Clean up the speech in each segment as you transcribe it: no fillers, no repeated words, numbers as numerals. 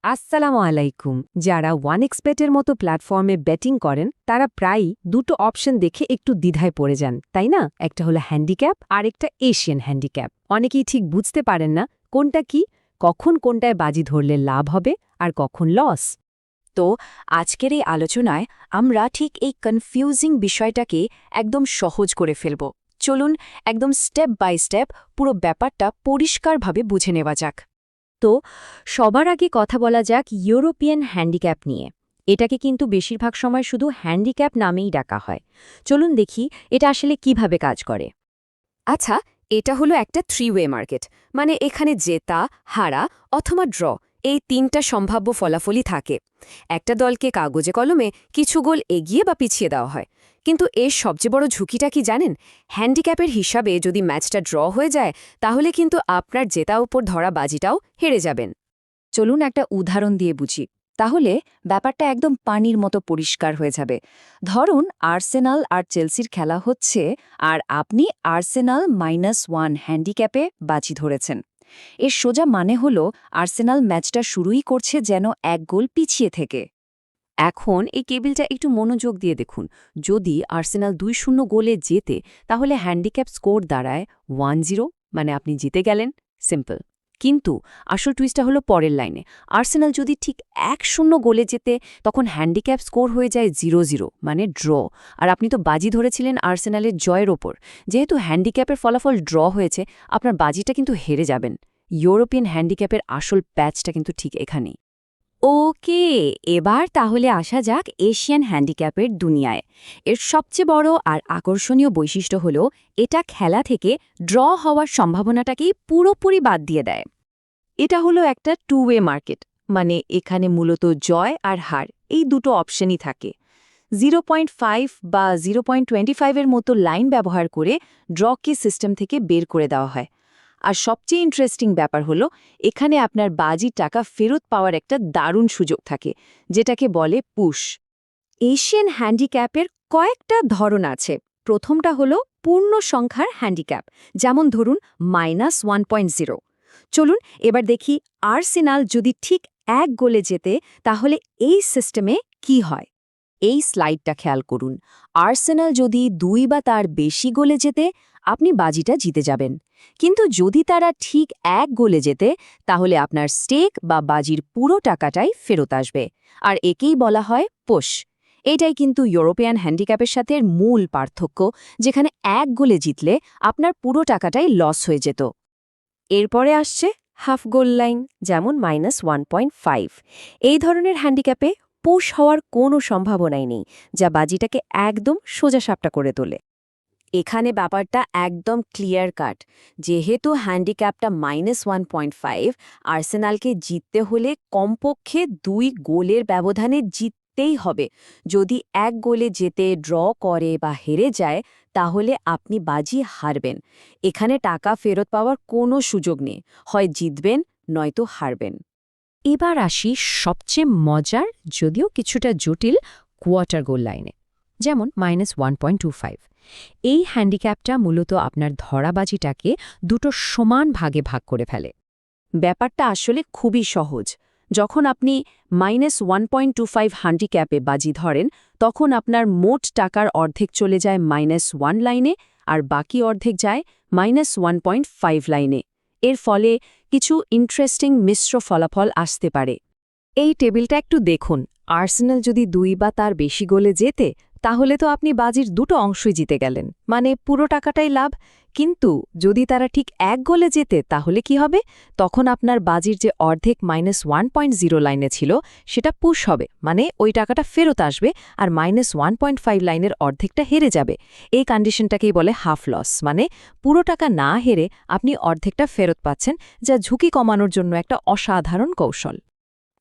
আসসালামু আলাইকুম। যারা ওয়ানএক্সবেটের মতো প্ল্যাটফর্মে ব্যাটিং করেন তারা প্রায়ই দুটো অপশন দেখে একটু দ্বিধায় পড়ে যান, তাই না? একটা হলো হ্যান্ডিক্যাপ আর একটা এশিয়ান হ্যান্ডিক্যাপ। অনেকেই ঠিক বুঝতে পারেন না কোনটা কি, কখন কোনটায় বাজি ধরলে লাভ হবে আর কখন লস। তো আজকের এই আলোচনায় আমরা ঠিক এই কনফিউজিং বিষয়টাকে একদম সহজ করে ফেলব। চলুন একদম স্টেপ বাই স্টেপ পুরো ব্যাপারটা পরিষ্কারভাবে বুঝে নেওয়া যাক। তো সবার আগে কথা বলা যাক ইউরোপিয়ান হ্যান্ডিক্যাপ নিয়ে। এটাকে কিন্তু বেশিরভাগ সময় শুধু হ্যান্ডিক্যাপ নামেই ডাকা হয়। চলুন দেখি এটা আসলে কিভাবে কাজ করে। আচ্ছা, এটা হলো একটা থ্রি ওয়ে মার্কেট, মানে এখানে জেতা, হারা অথবা ড্র এই তিনটা সম্ভাব্য ফলাফলই থাকে। একটা দলকে কাগজে কলমে কিছু গোল এগিয়ে বা পিছিয়ে দেওয়া হয়। কিন্তু এর সবচেয়ে বড় ঝুঁকিটা কি জানেন? হ্যান্ডিক্যাপের হিসাবে যদি ম্যাচটা ড্র হয়ে যায়, তাহলে কিন্তু আপনার জেতা উপর ধরা বাজিটাও হেরে যাবেন। চলুন একটা উদাহরণ দিয়ে বুঝি, তাহলে ব্যাপারটা একদম পানির মতো পরিষ্কার হয়ে যাবে। ধরুন আর্সেনাল আর চেলসির খেলা হচ্ছে, আর আপনি আর্সেনাল -1 হ্যান্ডিক্যাপে বাজি ধরেছেন। এর সোজা মানে হলো আর্সেনাল ম্যাচটা শুরুই করছে যেন এক গোল পিছিয়ে থেকে। এখন এই টেবিলটা একটু মনোযোগ দিয়ে দেখুন। যদি আর্সেনাল ২-০ গোলে জেতে তাহলে হ্যান্ডিক্যাপ স্কোর দাঁড়ায় ১-০, মানে আপনি জিতে গেলেন। সিম্পল। কিন্তু আসল টুইস্টটা হলো পরের লাইনে। আর্সেনাল যদি ঠিক ১-০ গোলে জেতে তখন হ্যান্ডিক্যাপ স্কোর হয়ে যায় ০-০, মানে ড্র। আর আপনি তো বাজি ধরেছিলেন আর্সেনালের জয়ের ওপর। যেহেতু হ্যান্ডিক্যাপের ফলাফল ড্র হয়েছে, আপনার বাজিটা কিন্তু হেরে যাবেন। ইউরোপিয়ান হ্যান্ডিক্যাপের আসল প্যাচটা কিন্তু ঠিক এখানেই। ওকে, এবার তাহলে আসা যাক এশিয়ান হ্যান্ডিক্যাপের দুনিয়ায়। এর সবচেয়ে বড় আর আকর্ষণীয় বৈশিষ্ট্য হল এটা খেলা থেকে ড্র হওয়ার সম্ভাবনাটাকেই পুরোপুরি বাদ দিয়ে দেয়। এটা হলো একটা টু ওয়ে মার্কেট, মানে এখানে মূলত জয় আর হার এই দুটো অপশনই থাকে। 0.5 বা 0.25 এর মতো লাইন ব্যবহার করে ড্রকে সিস্টেম থেকে বের করে দেওয়া হয়। আর সবচেয়ে ইন্টারেস্টিং ব্যাপার হলো এখানে আপনার বাজি টাকা ফেরত পাওয়ার একটা দারুণ সুযোগ থাকে, যেটাকে বলে পুশ। এশিয়ান হ্যান্ডিক্যাপের কয়েকটা ধরন আছে। প্রথমটা হলো পূর্ণ সংখ্যার হ্যান্ডিক্যাপ, যেমন ধরুন -1.0। চলুন এবার দেখি আর্সেনাল যদি ঠিক এক গোলে জেতে তাহলে এই সিস্টেমে কি হয়। এই স্লাইডটা খেয়াল করুন। আর্সেনাল যদি ২ বা তার বেশি গোলে জেতে আপনি বাজিটা জিতে যাবেন। কিন্তু যদি তারা ঠিক এক গোলে জেতে তাহলে আপনার স্টেক বা বাজির পুরো টাকাটাই ফেরত আসবে। আর একেই বলা হয় পুশ। এটাই কিন্তু ইউরোপিয়ান হ্যান্ডিক্যাপের সাথে মূল পার্থক্য, যেখানে এক গোলে জিতলে আপনার পুরো টাকাটাই লস হয়ে যেত। এরপরে আসছে হাফ গোল লাইন, যেমন -1.5। এই ধরনের হ্যান্ডিক্যাপে পুশ হওয়ার কোনো সম্ভাবনাই নেই, যা বাজিটাকে একদম সোজাসাপটা করে তোলে। এখানে ব্যাপারটা একদম ক্লিয়ার কাট। যেহেতু হ্যান্ডিক্যাপটা -1.5, আর্সেনালকে জিততে হলে কমপক্ষে ২ গোলের ব্যবধানে জিততেই হবে। যদি এক গোলে যেতে ড্র করে বা হেরে যায় তাহলে আপনি বাজি হারবেন। এখানে টাকা ফেরত পাওয়ার কোনো সুযোগ নেই, হয় জিতবেন নয়তো হারবেন। এবার আসি সবচেয়ে মজার, যদিও কিছুটা জটিল, কোয়ার্টার গোল লাইনে, যেমন -1.25। এই হ্যান্ডিক্যাপটা মূলত আপনার ধরাবাজিটাকে দুটো সমান ভাগে ভাগ করে ফেলে। ব্যাপারটা আসলে খুবই সহজ। যখন আপনি -1.25 হ্যান্ডিক্যাপে বাজি ধরেন তখন আপনার মোট টাকার অর্ধেক চলে যায় -1 লাইনে আর বাকি অর্ধেক যায় -1.5 লাইনে। এর ফলে কিছু ইন্টারেস্টিং মিশ্র ফলাফল আসতে পারে। এই টেবিলটা একটু দেখুন। আর্সেনাল যদি ২ বা তার বেশি গোলে জেতে তাহলে তো আপনি বাজির দুটো অংশই জিতে গেলেন, মানে পুরো টাকাটাই লাভ। কিন্তু যদি তারা ঠিক এক গোলে জেতে তাহলে কি হবে? তখন আপনার বাজির যে অর্ধেক -1.0 লাইনে ছিল সেটা পুশ হবে, মানে ওই টাকাটা ফেরত আসবে, আর -1.5 লাইনের অর্ধেকটা হেরে যাবে। এই কন্ডিশনটাকেই বলে হাফ লস, মানে পুরো টাকা না হেরে আপনি অর্ধেকটা ফেরত পাচ্ছেন, যা ঝুঁকি কমানোর জন্য একটা অসাধারণ কৌশল।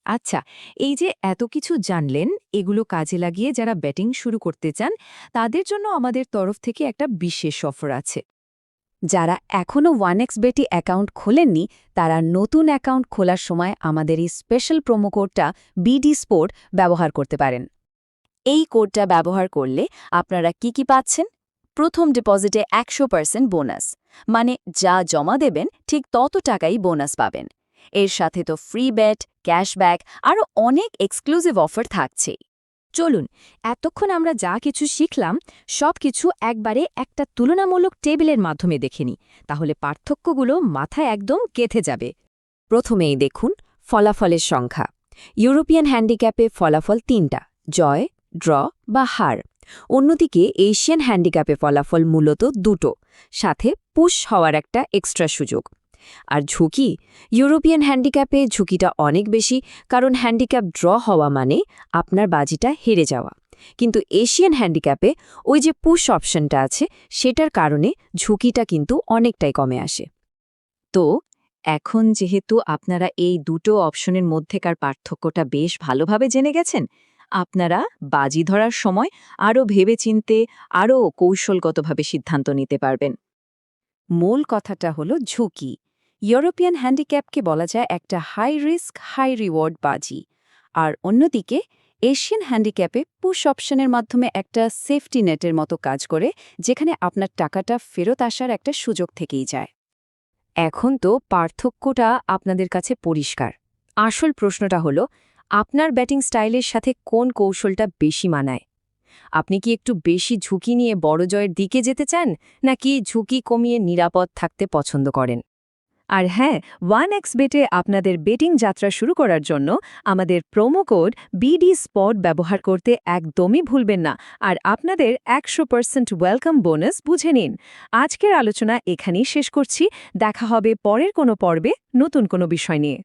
আচ্ছা, এই যে এত কিছু জানলেন, এগুলো কাজে লাগিয়ে যারা ব্যাটিং শুরু করতে চান তাদের জন্য আমাদের তরফ থেকে একটা বিশেষ অফার আছে। যারা এখনও ওয়ানএক্সবেটি অ্যাকাউন্ট খোলেননি তারা নতুন অ্যাকাউন্ট খোলার সময় আমাদের এই স্পেশাল প্রোমো কোডটা বিডি স্পোর্ট ব্যবহার করতে পারেন। এই কোডটা ব্যবহার করলে আপনারা কি পাচ্ছেন? প্রথম ডিপোজিটে ১০০% বোনাস, মানে যা জমা দেবেন ঠিক তত টাকাই বোনাস পাবেন। এর সাথে তো ফ্রি বেট, ক্যাশব্যাক আরও অনেক এক্সক্লুসিভ অফার থাকছেই। চলুন, এতক্ষণ আমরা যা কিছু শিখলাম সব কিছু একবারে একটা তুলনামূলক টেবিলের মাধ্যমে দেখে নিই, তাহলে পার্থক্যগুলো মাথায় একদম গেঁথে যাবে। প্রথমেই দেখুন ফলাফলের সংখ্যা। ইউরোপিয়ান হ্যান্ডিক্যাপে ফলাফল ৩টা: জয়, ড্র বা হার। অন্যদিকে এশিয়ান হ্যান্ডিক্যাপে ফলাফল মূলত 2টো, সাথে পুশ হওয়ার একটা এক্সট্রা সুযোগ। আর ঝুঁকি, ইউরোপিয়ান হ্যান্ডিক্যাপে ঝুঁকিটা অনেক বেশি, কারণ হ্যান্ডিক্যাপ ড্র হওয়া মানে আপনার বাজিটা হেরে যাওয়া। কিন্তু এশিয়ান হ্যান্ডিক্যাপে ওই যে পুশ অপশনটা আছে, সেটার কারণে ঝুঁকিটা কিন্তু অনেকটাই কমে আসে। তো এখন যেহেতু আপনারা এই দুটো অপশনের মধ্যেকার পার্থক্যটা বেশ ভালোভাবে জেনে গেছেন, আপনারা বাজি ধরার সময় আরও ভেবেচিন্তে, আরও কৌশলগতভাবে সিদ্ধান্ত নিতে পারবেন। মূল কথাটা হলো ঝুঁকি। ইউরোপিয়ান হ্যান্ডিক্যাপকে বলা যায় একটা হাই রিস্ক হাই রিওয়ার্ড বাজি, আর অন্যদিকে এশিয়ান হ্যান্ডিক্যাপে পুশ অপশনের মাধ্যমে একটা সেফটি নেটের মতো কাজ করে, যেখানে আপনার টাকাটা ফেরত আসার একটা সুযোগ থেকেই যায়। এখন তো পার্থক্যটা আপনাদের কাছে পরিষ্কার। আসল প্রশ্নটা হলো, আপনার ব্যাটিং স্টাইলের সাথে কোন কৌশলটা বেশি মানায়? আপনি কি একটু বেশি ঝুঁকি নিয়ে বড় জয়ের দিকে যেতে চান, নাকি ঝুঁকি কমিয়ে নিরাপদ থাকতে পছন্দ করেন? আর হ্যাঁ, 1xBet-এ আপনাদের বেটিং যাত্রা শুরু করার জন্য আমাদের প্রোমো কোড বিডি স্পট ব্যবহার করতে একদমই ভুলবেন না, আর আপনাদের 100% ওয়েলকাম বোনাস বুঝে নিন। আজকের আলোচনা এখানেই শেষ করছি। দেখা হবে পরের কোনো পর্বে নতুন কোনো বিষয় নিয়ে।